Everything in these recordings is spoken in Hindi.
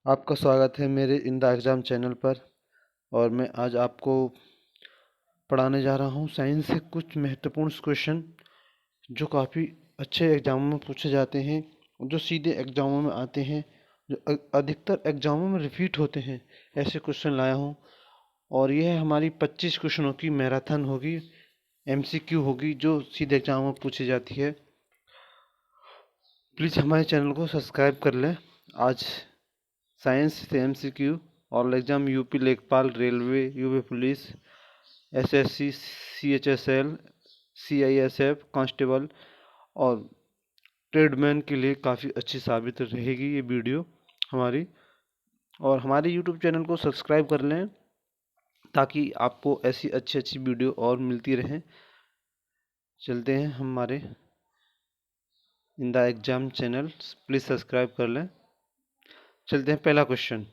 आपका स्वागत है मेरे इन द एग्ज़ाम चैनल पर। और मैं आज आपको पढ़ाने जा रहा हूँ साइंस से कुछ महत्वपूर्ण क्वेश्चन जो काफ़ी अच्छे एग्ज़ामों में पूछे जाते हैं, जो सीधे एग्ज़ामों में आते हैं, जो अधिकतर एग्ज़ामों में रिपीट होते हैं। ऐसे क्वेश्चन लाया हूँ और यह हमारी 25 क्वेश्चनों की मैराथन होगी, MCQ होगी, जो सीधे एग्ज़ाम में पूछी जाती है। प्लीज़ हमारे चैनल को सब्सक्राइब कर लें। आज साइंस से MCQ और एग्ज़ाम यूपी लेखपाल, railway, UP police, SSC, CHSL, CISF, constable और ट्रेडमैन के लिए काफ़ी अच्छी साबित रहेगी ये वीडियो हमारी। और हमारे यूट्यूब चैनल को सब्सक्राइब कर लें ताकि आपको ऐसी अच्छी अच्छी वीडियो और मिलती रहें। चलते हैं हमारे in the exam channel, please subscribe कर लें। चलते हैं पहला क्वेश्चन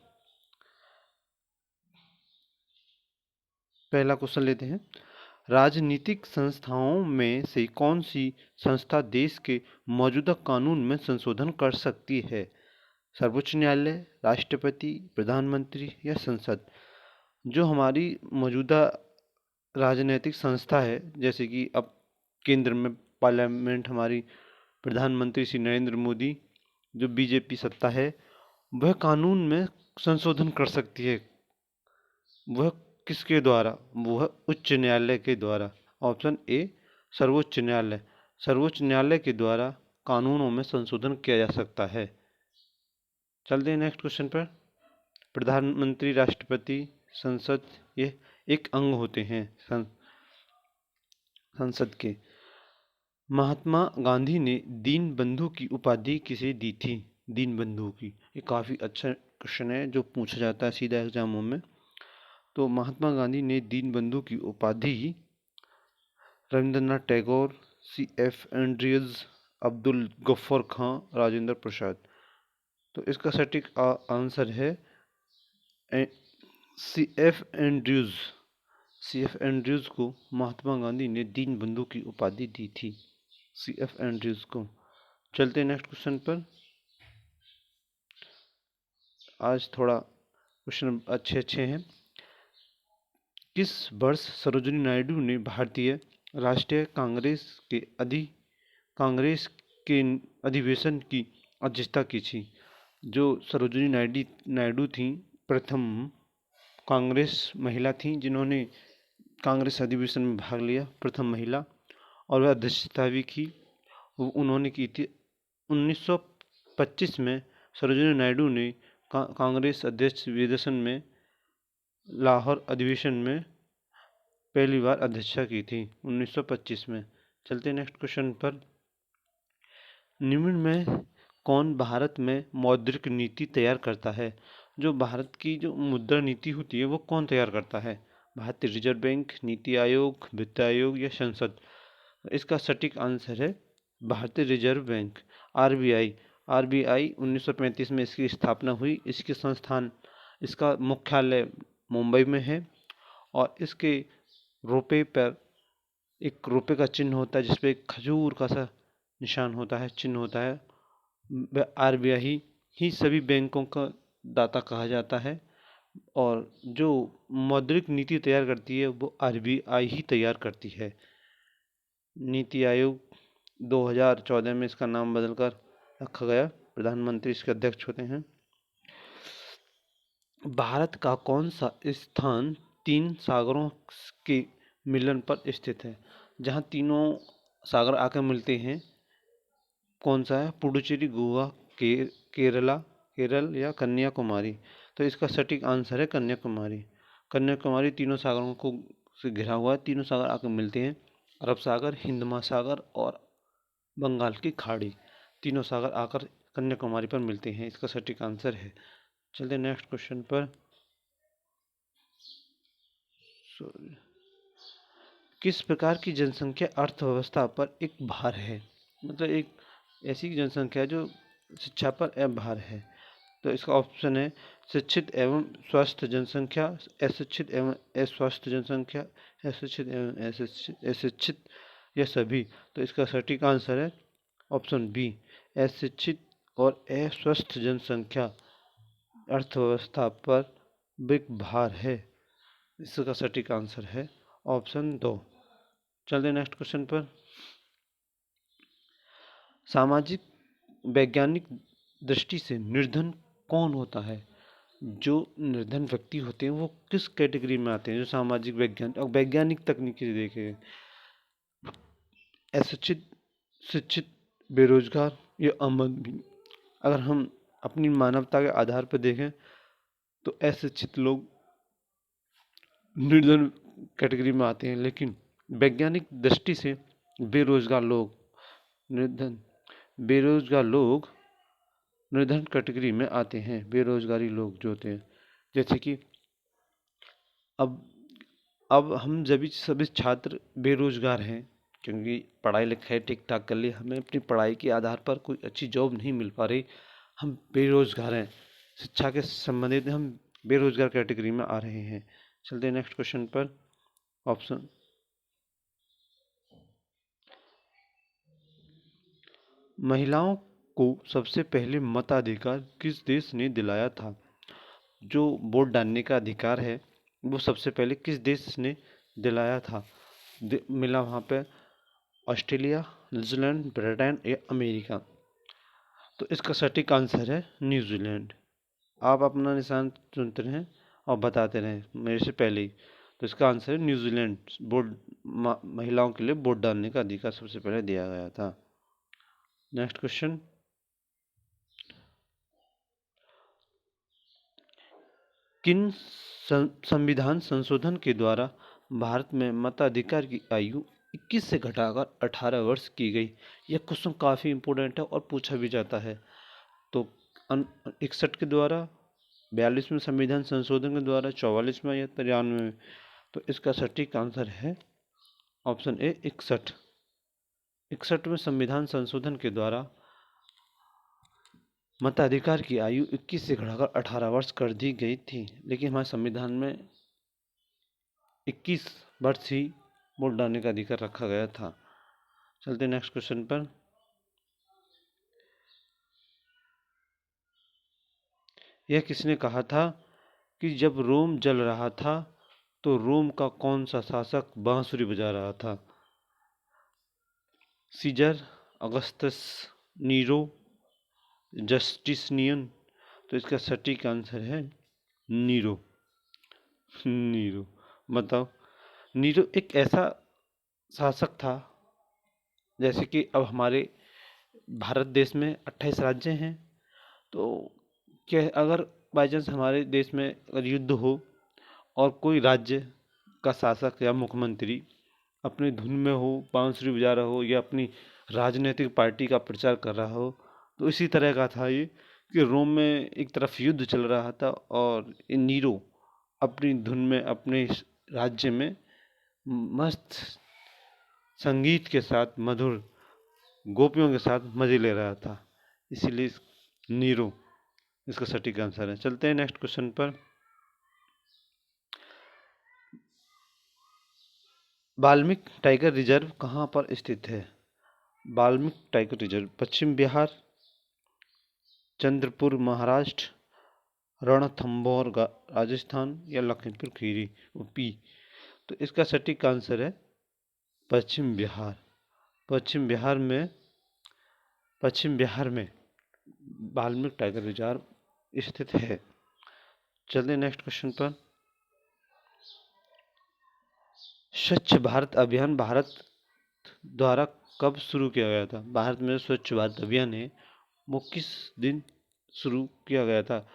लेते हैं। राजनीतिक संस्थाओं में से कौन सी संस्था देश के मौजूदा कानून में संशोधन कर सकती है? सर्वोच्च न्यायालय, राष्ट्रपति, प्रधानमंत्री या संसद? जो हमारी मौजूदा राजनीतिक संस्था है, जैसे कि अब केंद्र में पार्लियामेंट, हमारी प्रधानमंत्री श्री नरेंद्र मोदी, जो बीजेपी सत्ता है, वह कानून में संशोधन कर सकती है। वह किसके द्वारा? वह उच्च न्यायालय के द्वारा। ऑप्शन ए सर्वोच्च न्यायालय। सर्वोच्च न्यायालय के द्वारा कानूनों में संशोधन किया जा सकता है। चलते हैं नेक्स्ट क्वेश्चन पर। प्रधानमंत्री, राष्ट्रपति, संसद, ये एक अंग होते हैं संसद के। महात्मा गांधी ने दीन बंधु की उपाधि किसे दी थी? दीन बंधु की, ये काफ़ी अच्छा क्वेश्चन है जो पूछा जाता है सीधा एग्जामों में। तो महात्मा गांधी ने दीन बंधु की उपाधि रविंद्रनाथ टैगोर, CF एंड्रयूज, अब्दुल गफ्फार खां, राजेंद्र प्रसाद। तो इसका सटीक आंसर है CF एंड्रयूज। CF एंड्रयूज को महात्मा गांधी ने दीन बंधु की उपाधि दी थी, CF एंड्रयूज को। चलते हैं नेक्स्ट क्वेश्चन पर। आज थोड़ा क्वेश्चन अच्छे अच्छे हैं। किस वर्ष सरोजिनी नायडू ने भारतीय राष्ट्रीय कांग्रेस के अधिवेशन की अध्यक्षता की थी? जो सरोजिनी नायडू थी, प्रथम कांग्रेस महिला थी जिन्होंने कांग्रेस अधिवेशन में भाग लिया, प्रथम महिला, और वह अध्यक्षता भी की, उन्होंने की थी 1925 में। सरोजिनी नायडू ने कांग्रेस अध्यक्ष अधिवेशन में, लाहौर अधिवेशन में पहली बार अध्यक्षता की थी 1925 में। चलते नेक्स्ट क्वेश्चन पर। निम्न में कौन भारत में मौद्रिक नीति तैयार करता है? जो भारत की जो मुद्रा नीति होती है वो कौन तैयार करता है? भारतीय रिजर्व बैंक, नीति आयोग, वित्त आयोग या संसद? इसका सटीक आंसर है भारतीय रिजर्व बैंक, RBI। RBI 1935 में इसकी स्थापना हुई। इसका मुख्यालय मुंबई में है और इसके रुपए पर एक रुपए का चिन्ह होता है जिसपे एक खजूर का सा निशान होता है, चिन्ह होता है। RBI ही सभी बैंकों का दाता कहा जाता है और जो मौद्रिक नीति तैयार करती है वो RBI ही तैयार करती है। नीति आयोग 2014 में इसका नाम बदलकर रखा गया, प्रधानमंत्री इसके अध्यक्ष होते हैं। भारत का कौन सा स्थान 3 सागरों के मिलन पर स्थित है? जहाँ तीनों सागर आकर मिलते हैं, कौन सा है? पुडुचेरी, गोवा, केरल या कन्याकुमारी? तो इसका सटीक आंसर है कन्याकुमारी। कन्याकुमारी तीनों सागरों को से घिरा हुआ है, तीनों सागर आकर मिलते हैं, अरब सागर, हिंद महासागर और बंगाल की खाड़ी। तीनों सागर आकर कन्याकुमारी पर मिलते हैं, इसका सटीक आंसर है। चलते नेक्स्ट क्वेश्चन पर। किस प्रकार की जनसंख्या अर्थव्यवस्था पर एक भार है? मतलब एक ऐसी जनसंख्या है जो शिक्षा पर भार है। तो इसका ऑप्शन है शिक्षित एवं स्वस्थ जनसंख्या, अशिक्षित एवं अस्वस्थ जनसंख्या, अशिक्षित एवं अशिक्षित या सभी। तो इसका सटीक आंसर है ऑप्शन बी, अशिक्षित और अस्वस्थ जनसंख्या अर्थव्यवस्था पर बिग भार है। इसका सटीक आंसर है ऑप्शन 2। चलते नेक्स्ट क्वेश्चन पर। सामाजिक वैज्ञानिक दृष्टि से निर्धन कौन होता है? जो निर्धन व्यक्ति होते हैं वो किस कैटेगरी में आते हैं? जो सामाजिक वैज्ञानिक और वैज्ञानिक तकनीकी से देखें, अशिक्षित, शिक्षित, बेरोजगार या अमन। अगर हम अपनी मानवता के आधार पर देखें तो अशिक्षित लोग निर्धन कैटेगरी में आते हैं, लेकिन वैज्ञानिक दृष्टि से बेरोजगार लोग निर्धन बेरोजगार लोग निर्धन कैटेगरी में आते हैं। बेरोजगारी लोग जो होते हैं, जैसे कि अब अब हम सभी छात्र बेरोजगार हैं, क्योंकि पढ़ाई लिखाई ठीक ठाक कर ली, हमें अपनी पढ़ाई के आधार पर कोई अच्छी जॉब नहीं मिल पा रही, हम बेरोजगार हैं। शिक्षा के संबंधित हम बेरोजगार कैटेगरी में आ रहे हैं। चलते हैं नेक्स्ट क्वेश्चन पर। ऑप्शन, महिलाओं को सबसे पहले मताधिकार किस देश ने दिलाया था? जो वोट डालने का अधिकार है वो सबसे पहले किस देश ने दिलाया था? मिला वहाँ पे ऑस्ट्रेलिया, न्यूजीलैंड, ब्रिटेन या अमेरिका। तो इसका सटीक आंसर है न्यूजीलैंड। आप अपना निशान चुनते रहें और बताते रहें मेरे से पहले ही। तो इसका आंसर है न्यूजीलैंड। वोट महिलाओं के लिए वोट डालने का अधिकार सबसे पहले दिया गया था। Next question. किन संविधान संशोधन के द्वारा भारत में मताधिकार की आयु 21 से घटाकर 18 वर्ष की गई? यह क्वेश्चन काफ़ी इंपॉर्टेंट है और पूछा भी जाता है। तो 61 के द्वारा, 42वें संविधान संशोधन के द्वारा, 44वें या 93वें? तो इसका सटीक आंसर है ऑप्शन ए 61। 61वें संविधान संशोधन के द्वारा मताधिकार की आयु 21 से घटाकर 18 वर्ष कर दी गई थी, लेकिन हमारे संविधान में 21 वर्ष ही वोट डालने का अधिकार रखा गया था। चलते नेक्स्ट क्वेश्चन पर। यह किसने कहा था कि जब रोम जल रहा था तो रोम का कौन सा शासक बांसुरी बजा रहा था? Caesar, Augustus, Nero, Justinian? तो इसका सटीक आंसर है नीरो। नीरो, बताओ। नीरो एक ऐसा शासक था, जैसे कि अब हमारे भारत देश में 28 राज्य हैं, तो क्या अगर बाई चांस हमारे देश में अगर युद्ध हो और कोई राज्य का शासक या मुख्यमंत्री अपनी धुन में हो, बांसुरी बजा रहा हो या अपनी राजनीतिक पार्टी का प्रचार कर रहा हो, तो इसी तरह का था ये कि रोम में एक तरफ युद्ध चल रहा था और नीरो अपनी धुन में अपने राज्य में मस्त संगीत के साथ, मधुर गोपियों के साथ मजे ले रहा था, इसीलिए नीरो इसका सटीक आंसर है। चलते हैं नेक्स्ट क्वेश्चन पर। वाल्मीकि टाइगर रिजर्व कहाँ पर स्थित है? वाल्मीकि टाइगर रिजर्व पश्चिम बिहार, चंद्रपुर महाराष्ट्र, रणथंभौर राजस्थान या लखीमपुर खीरी यूपी? तो इसका सटीक आंसर है पश्चिम बिहार। पश्चिम बिहार में वाल्मीकि टाइगर रिजर्व स्थित है। चलते नेक्स्ट क्वेश्चन पर। स्वच्छ भारत अभियान भारत द्वारा कब शुरू किया गया था? भारत में स्वच्छ भारत अभियान है वो किस दिन शुरू किया गया था?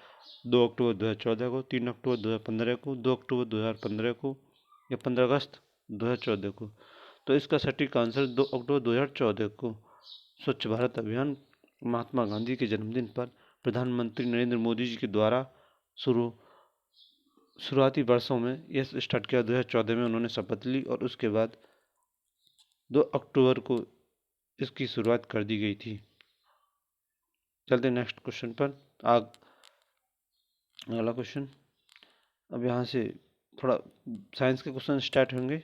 2 अक्टूबर 2014 को, 3 अक्टूबर 2015 को, 2 अक्टूबर 2015 को या 15 अगस्त 2014 को? तो इसका सटीक आंसर 2 अक्टूबर 2014 को। स्वच्छ भारत अभियान महात्मा गांधी के जन्मदिन पर प्रधानमंत्री नरेंद्र मोदी जी के द्वारा शुरुआती वर्षों में यह स्टार्ट किया। 2014 में उन्होंने शपथ ली और उसके बाद 2 अक्टूबर को इसकी शुरुआत कर दी गई थी। चलते नेक्स्ट क्वेश्चन पर। अगला क्वेश्चन, अब यहाँ से थोड़ा साइंस के क्वेश्चन स्टार्ट होंगे,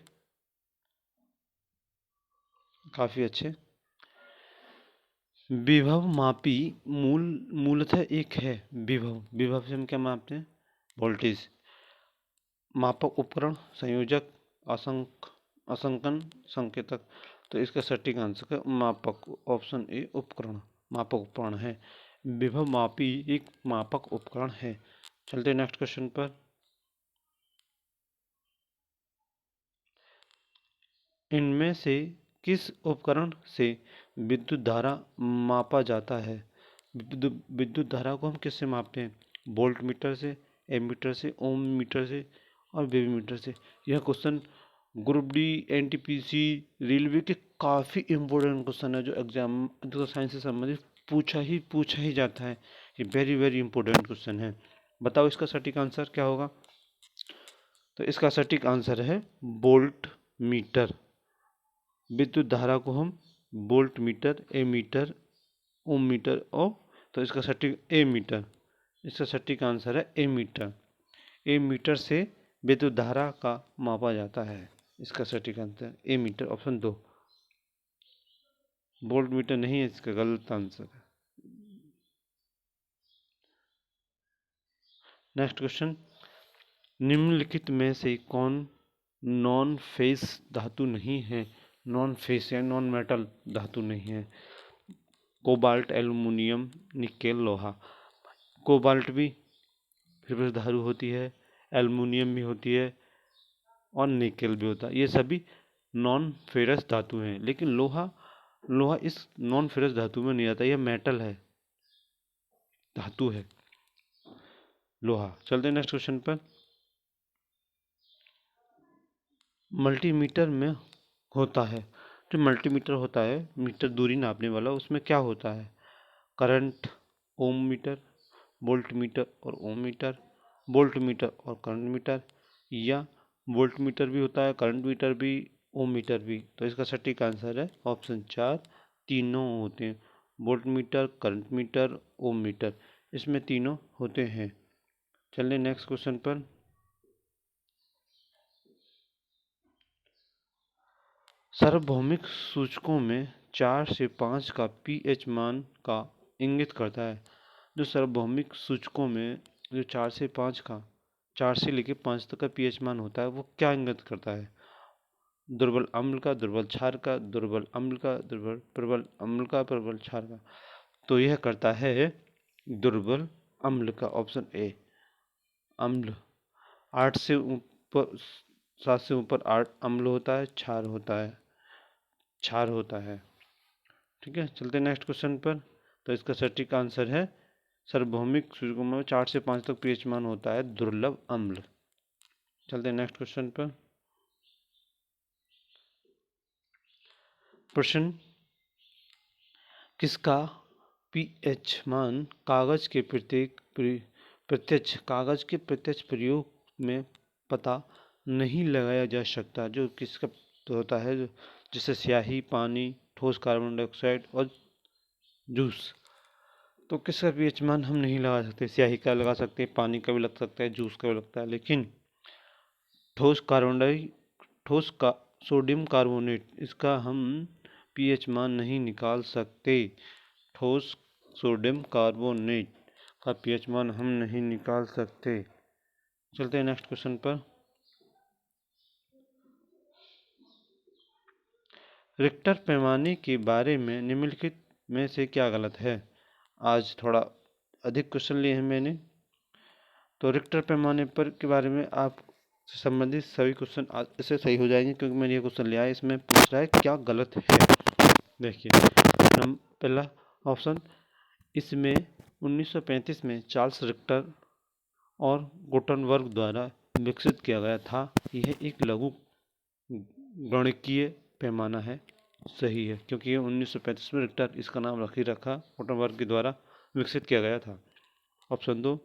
काफ़ी अच्छे। विभव मापी मूलतः एक है। विभव से हम क्या मापते हैं? वोल्टेज। मापक उपकरण, संयोजक, अंशांकन संकेतक। तो इसका सटीक आंसर है मापक, ऑप्शन ए उपकरण, मापक उपकरण है। विभव मापी एक मापक उपकरण है। चलते नेक्स्ट क्वेश्चन पर। इनमें से किस उपकरण से विद्युत धारा मापा जाता है? विद्युत धारा को हम किससे मापते हैं? वोल्ट मीटर से, एमीटर से, ओम मीटर से और बेबी मीटर से। यह question group D, NTPC, railway के काफ़ी इंपॉर्टेंट क्वेश्चन है, जो एग्जाम जो साइंस से संबंधित पूछा ही जाता है। ये वेरी वेरी इंपॉर्टेंट क्वेश्चन है। बताओ इसका सटीक आंसर क्या होगा? तो इसका सटीक आंसर है वोल्ट मीटर। विद्युत धारा को हम वोल्ट मीटर, एमीटर, ओम मीटर और तो इसका सटीक ए मीटर। इसका सटीक आंसर है ए मीटर। ए मीटर से विद्युत धारा का मापा जाता है। इसका सटीक आंसर ए मीटर, ऑप्शन 2। वोल्ट मीटर नहीं है इसका गलत आंसर है। Next question. निम्नलिखित में से कौन नॉन फेस धातु नहीं है? नॉन फेस या नॉन मेटल धातु नहीं है। कोबाल्ट, एल्युमिनियम, निकेल, लोहा। कोबाल्ट भी फिर धातु होती है, एल्युमिनियम भी होती है और निकेल भी होता है। ये सभी नॉन फेरस धातु हैं। लेकिन लोहा इस नॉन फेरस धातु में नहीं आता, यह मेटल है, धातु है लोहा। चलते हैं नेक्स्ट क्वेश्चन पर। मल्टीमीटर में होता है, जो मल्टीमीटर होता है मीटर दूरी नापने वाला, उसमें क्या होता है? करंट, ओम मीटर, वोल्ट मीटर और ओम मीटर, वोल्ट मीटर और करंट मीटर, या वोल्ट मीटर भी होता है, करंट मीटर भी, ओम मीटर भी। तो इसका सटीक आंसर है ऑप्शन 4, तीनों होते हैं। वोल्ट मीटर, करंट मीटर, ओम मीटर, इसमें तीनों होते हैं। चलिए नेक्स्ट क्वेश्चन पर। सार्वभौमिक सूचकों में 4 से 5 का पीएच मान का इंगित करता है। जो सार्वभौमिक सूचकों में जो 4 से लेकर 5 तक का पीएच मान होता है, वो क्या इंगित करता है? दुर्बल अम्ल का, दुर्बल क्षार का, दुर्बल अम्ल का, प्रबल अम्ल का, प्रबल क्षार का। तो यह करता है दुर्बल अम्ल का, ऑप्शन ए। अम्ल 8 से ऊपर 7 से ऊपर 8 अम्ल होता है, क्षार होता है। ठीक है, चलते हैं नेक्स्ट क्वेश्चन पर। तो इसका सटीक आंसर है सार्वभौमिक सूचकों में 4 से 5 तक पीएच मान होता है दुर्लभ अम्ल। चलते हैं नेक्स्ट क्वेश्चन पर। प्रश्न। किसका पीएच मान कागज के प्रत्यक्ष प्रयोग में पता नहीं लगाया जा सकता? जो किसका होता है, जैसे स्याही, पानी, ठोस कार्बन डाइऑक्साइड और जूस। तो किसका पीएच मान हम नहीं लगा सकते? स्याही का लगा सकते हैं, पानी का भी लग सकता है, जूस का भी लगता है, लेकिन ठोस ठोस का सोडियम कार्बोनेट, इसका हम पीएच मान नहीं निकाल सकते। ठोस सोडियम कार्बोनेट का पीएच मान हम नहीं निकाल सकते। चलते हैं नेक्स्ट क्वेश्चन पर। रिक्टर पैमाने के बारे में निम्नलिखित में से क्या गलत है? आज थोड़ा अधिक क्वेश्चन लिए हैं मैंने, तो रिक्टर पैमाने पर के बारे में आप से संबंधित सभी क्वेश्चन आज इससे सही हो जाएंगे, क्योंकि मैंने ये क्वेश्चन लिया है। इसमें पूछ रहा है क्या गलत है। देखिए, पहला ऑप्शन, इसमें 1935 में चार्ल्स रिक्टर और गुटनबर्ग द्वारा विकसित किया गया था। यह एक लघु गणिकीय पैमाना है। सही है, क्योंकि ये 1935 में रिक्टर इसका नाम रखा गुटनबर्ग के द्वारा विकसित किया गया था। ऑप्शन 2,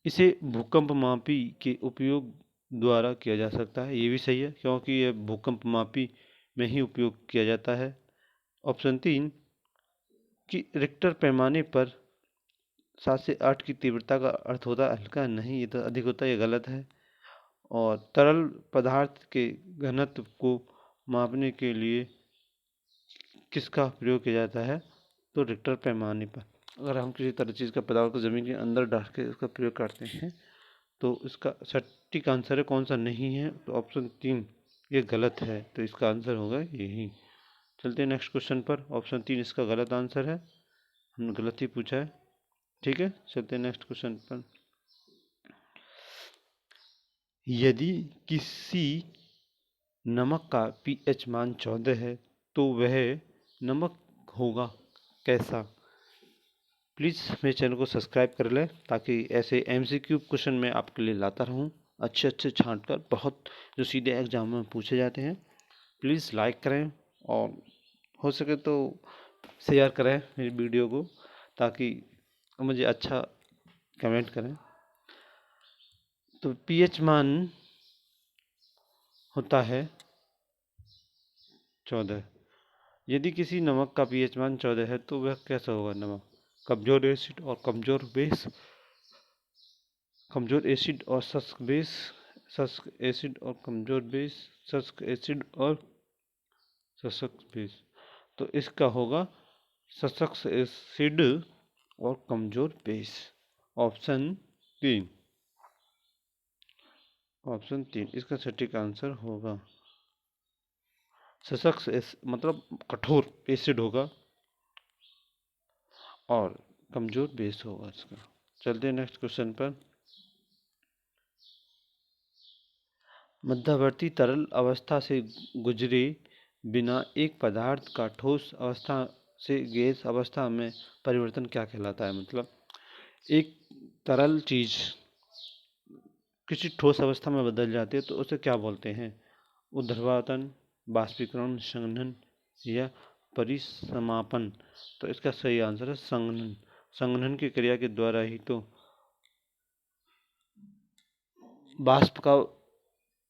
इसे भूकंप मापी के उपयोग द्वारा किया जा सकता है। ये भी सही है, क्योंकि यह भूकंप मापी में ही उपयोग किया जाता है। ऑप्शन 3, कि रिक्टर पैमाने पर 7 से 8 की तीव्रता का अर्थ होता है हल्का, नहीं, ये तो अधिक होता है, ये गलत है। और तरल पदार्थ के घनत्व को मापने के लिए किसका प्रयोग किया जाता है? तो रिक्टर पैमाने पर अगर हम किसी तरह चीज़ का पदार्थ को ज़मीन के अंदर डाल के उसका प्रयोग करते हैं तो इसका सटीक आंसर है कौन सा नहीं है, तो ऑप्शन 3 ये गलत है, तो इसका आंसर होगा यही। चलते हैं नेक्स्ट क्वेश्चन पर। ऑप्शन 3 इसका गलत आंसर है, हमने गलत ही पूछा है। ठीक है, चलते हैं नेक्स्ट क्वेश्चन पर। यदि किसी नमक का पीएच मान 14 है तो वह नमक होगा कैसा? प्लीज़ मेरे चैनल को सब्सक्राइब कर लें ताकि ऐसे एमसीक्यू क्वेश्चन मैं आपके लिए लाता रहूं, अच्छे अच्छे छांट कर, बहुत जो सीधे एग्जाम में पूछे जाते हैं। प्लीज़ लाइक करें और हो सके तो शेयर करें मेरी वीडियो को ताकि मुझे अच्छा कमेंट करें। तो पीएच मान होता है 14। यदि किसी नमक का पीएच मान 14 है तो वह कैसा होगा नमक? कमजोर एसिड और कमजोर बेस, कमजोर एसिड और शुष्क बेस, शुष्क एसिड और कमजोर बेस, शुष्क एसिड और शुष्क बेस। तो इसका होगा शुष्क एसिड और कमजोर बेस। ऑप्शन 3, ऑप्शन 3 इसका सटीक आंसर होगा। शुष्क मतलब कठोर एसिड होगा और कमजोर बेस होगा इसका। चलते हैं नेक्स्ट क्वेश्चन पर। मध्यवर्ती तरल अवस्था से गुजरे बिना एक पदार्थ का ठोस अवस्था से गैस अवस्था में परिवर्तन क्या कहलाता है? मतलब एक तरल चीज किसी ठोस अवस्था में बदल जाती है तो उसे क्या बोलते हैं? ऊर्ध्वतापन, बाष्पीकरण, संघनन या परिसमापन। तो इसका सही आंसर है संघनन। संघनन की क्रिया के द्वारा ही तो वाष्प का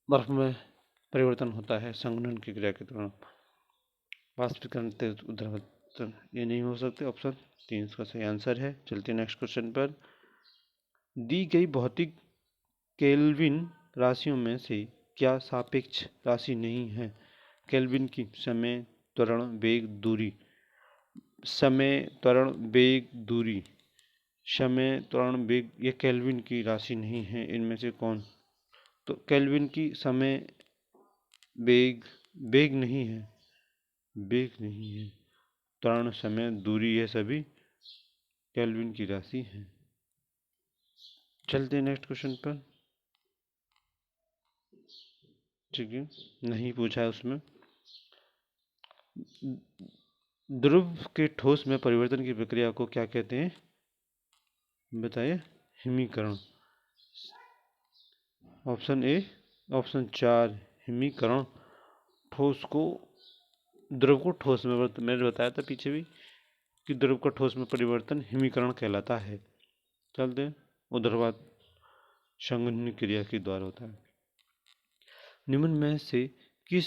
बर्फ में परिवर्तन होता है, संघनन की क्रिया के दौरान। वाष्पीकरण ऊर्ध्वतापन ये नहीं हो सकते। ऑप्शन 3 इसका सही आंसर है। चलते हैं नेक्स्ट क्वेश्चन पर। दी गई भौतिक केल्विन राशियों में से क्या सापेक्ष राशि नहीं है? केल्विन की समय, त्वरण, वेग, दूरी। समय, त्वरण, वेग, दूरी। समय, त्वरण, वेग ये केल्विन की राशि नहीं है, इनमें से कौन? तो केल्विन की समय, वेग, वेग नहीं है, वेग नहीं है, त्वरण, समय, दूरी ये सभी केल्विन की राशि है। चलते हैं नेक्स्ट क्वेश्चन पर। ठीक है, नहीं पूछा है उसमें। द्रव के ठोस में परिवर्तन की प्रक्रिया को क्या कहते हैं? बताइए। हिमीकरण। ऑप्शन ए, ऑप्शन 4 हिमीकरण। ठोस को द्रव को ठोस में मैंने बताया था पीछे भी कि द्रव का ठोस में परिवर्तन हिमीकरण कहलाता है। चलते हैं। ऊर्ध्वाधर संघनन क्रिया के द्वारा होता है। निम्न में से किस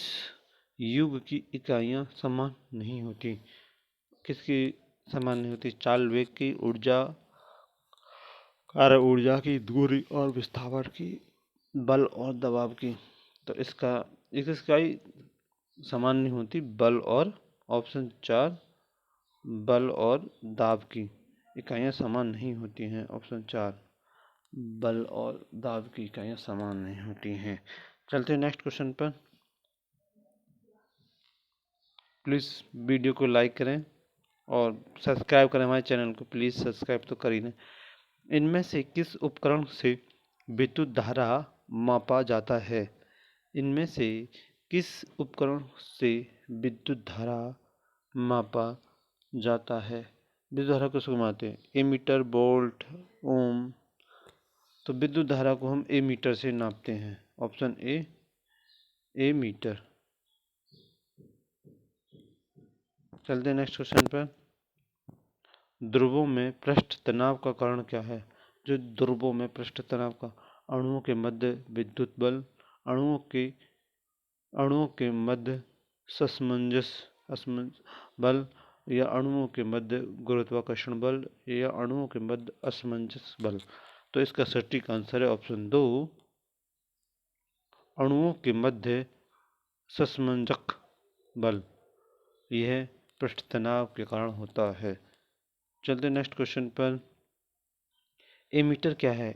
युग की इकाइयाँ समान नहीं होती? किसकी समान नहीं होती? चाल वेग की, ऊर्जा, कार्य ऊर्जा की, दूरी और विस्थापन की, बल और दबाव की। तो इसका इकाई समान नहीं होती, बल और, ऑप्शन 4 बल और दाब की इकाइयाँ समान नहीं होती हैं। ऑप्शन 4 बल और दाब की इकाइयाँ समान नहीं होती हैं। चलते हैं नेक्स्ट क्वेश्चन पर। प्लीज़ वीडियो को लाइक करें और सब्सक्राइब करें हमारे चैनल को। प्लीज़ सब्सक्राइब तो कर ही लें। इनमें से किस उपकरण से विद्युत धारा मापा जाता है? इनमें से किस उपकरण से विद्युत धारा मापा जाता है? विद्युत धारा किसको मापते हैं? Ammeter, volt, ohm. तो विद्युत धारा को हम एमीटर से नापते हैं। Option A, ammeter. चलते हैं नेक्स्ट क्वेश्चन पर। ध्रुवों में पृष्ठ तनाव का कारण क्या है? जो ध्रुवों में पृष्ठ तनाव का, अणुओं के मध्य विद्युत बल, अणुओं के मध्य असमंजस बल, या अणुओं के मध्य गुरुत्वाकर्षण बल, या अणुओं के मध्य असमंजस बल। तो इसका सटीक आंसर है ऑप्शन 2 अणुओं के मध्य सस्मंजक बल। यह पृष्ठ तनाव के कारण होता है। चलते नेक्स्ट क्वेश्चन पर। एमीटर क्या है?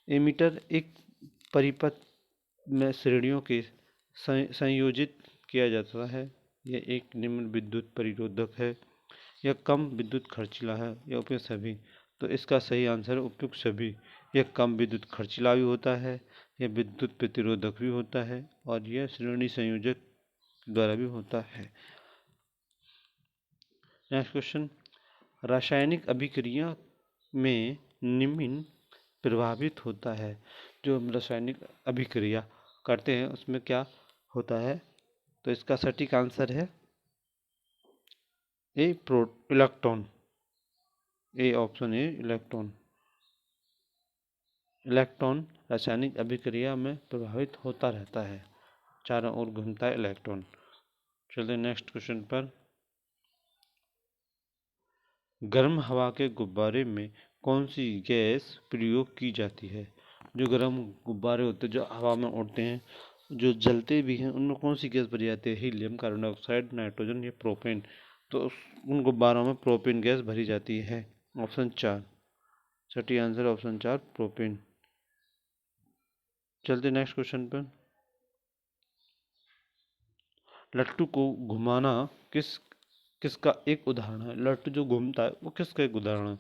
एमीटर एक परिपथ में श्रेणियों के संयोजित किया जाता है। यह एक निम्न विद्युत परिरोधक है, यह कम विद्युत खर्चीला है, यह उपयुक्त सभी। तो इसका सही आंसर है उपयुक्त सभी। यह कम विद्युत खर्चीला भी होता है, यह विद्युत प्रतिरोधक भी होता है, और यह श्रेणी संयोजक द्वारा भी होता है। Next question. रासायनिक अभिक्रिया में निम्न प्रभावित होता है। जो हम रासायनिक अभिक्रिया करते हैं उसमें क्या होता है? तो इसका सटीक आंसर है electron. A option A electron. Electron रासायनिक अभिक्रिया में प्रभावित होता रहता है, चारों ओर घूमता है इलेक्ट्रॉन। चलिए नेक्स्ट क्वेश्चन पर। गर्म हवा के गुब्बारे में कौन सी गैस प्रयोग की जाती है? जो गर्म गुब्बारे होते हैं जो हवा में उड़ते हैं, जो जलते भी हैं, उनमें कौन सी गैस भरी जाती है? हीलियम, कार्बन डाइऑक्साइड, नाइट्रोजन या प्रोपेन। तो उन गुब्बारों में प्रोपेन गैस भरी जाती है। ऑप्शन 4 सही आंसर, ऑप्शन 4 प्रोपेन। चलते नेक्स्ट क्वेश्चन पर। लट्टू को घुमाना किसका एक उदाहरण है? लट्टू जो घूमता है वो किसका एक उदाहरण है?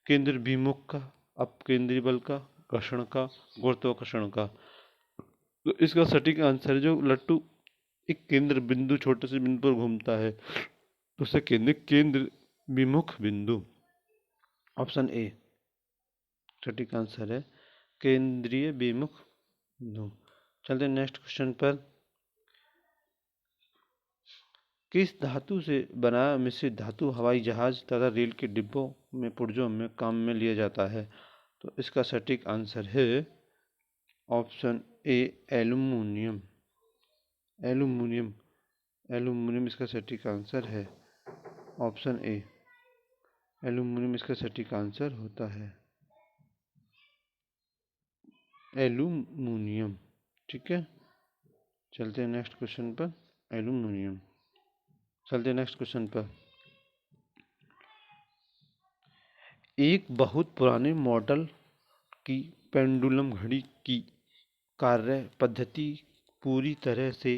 केंद्र विमुख का, अपकेंद्री बल का, घर्षण का, गुरुत्वाकर्षण का। तो इसका सटीक आंसर है, जो लट्टू एक केंद्र बिंदु, छोटे से बिंदु पर घूमता है तो उसे केंद्र विमुख बिंदु। ऑप्शन ए सटीक आंसर है, केंद्रीय विमुख बिंदु। चलते नेक्स्ट क्वेश्चन पर। किस धातु से बना मिश्रित धातु हवाई जहाज तथा रेल के डिब्बों में पुर्जों में काम में लिया जाता है? तो इसका सटीक आंसर है option A aluminium. Aluminium aluminium इसका सटीक आंसर है। ऑप्शन ए एल्यूमिनियम इसका सटीक आंसर होता है, एल्यूमिनियम। ठीक है, चलते हैं नेक्स्ट क्वेश्चन पर। एल्यूमिनियम। चलते नेक्स्ट क्वेश्चन पर। एक बहुत पुराने मॉडल की पेंडुलम घड़ी की कार्य पद्धति पूरी तरह से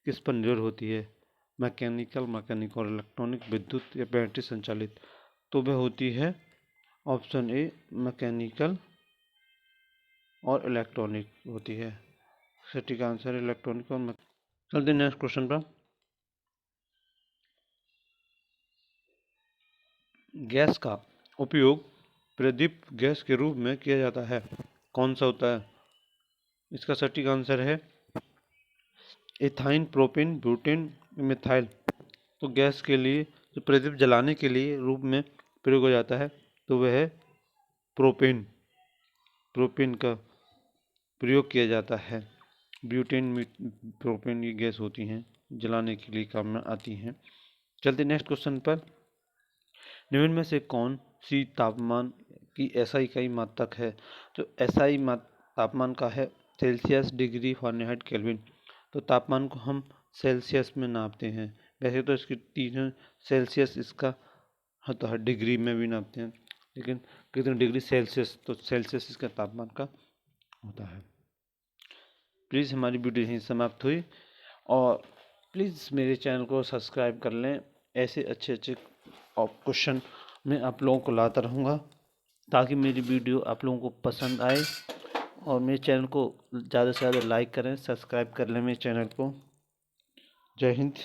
किस पर निर्भर होती है? मैकेनिकल और इलेक्ट्रॉनिक, विद्युत या बैटरी संचालित। तो वह होती है ऑप्शन ए मैकेनिकल और इलेक्ट्रॉनिक होती है। सटीक आंसर इलेक्ट्रॉनिक और चलते नेक्स्ट क्वेश्चन पर। गैस का उपयोग प्रदीप्त गैस के रूप में किया जाता है, कौन सा होता है? इसका सटीक आंसर है एथाइन, प्रोपेन, ब्यूटेन, मिथाइल। तो गैस के लिए जो प्रदीप जलाने के लिए रूप में प्रयोग हो जाता है तो वह है प्रोपेन। प्रोपेन का प्रयोग किया जाता है। ब्यूटेन, प्रोपेन ये गैस होती हैं, जलाने के लिए काम में आती हैं। चलते नेक्स्ट क्वेश्चन पर। निम्न में से कौन सी तापमान की एसआई इकाई मात्रक है? जो एसआई तापमान का है सेल्सियस, डिग्री, फ़ारेनहाइट, केल्विन। तो तापमान को हम सेल्सियस में नापते हैं। वैसे तो इसकी तीनों सेल्सियस इसका होता है, डिग्री में भी नापते हैं, लेकिन कितने डिग्री सेल्सियस, तो सेल्सियस इसका तापमान का होता है। प्लीज़ हमारी वीडियो यहीं समाप्त हुई, और प्लीज़ मेरे चैनल को सब्सक्राइब कर लें। ऐसे अच्छे अच्छे क्वेश्चन मैं आप लोगों को लाता रहूँगा ताकि मेरी वीडियो आप लोगों को पसंद आए, और मेरे चैनल को ज़्यादा से ज़्यादा लाइक करें, सब्सक्राइब कर लें मेरे चैनल को। जय हिंद।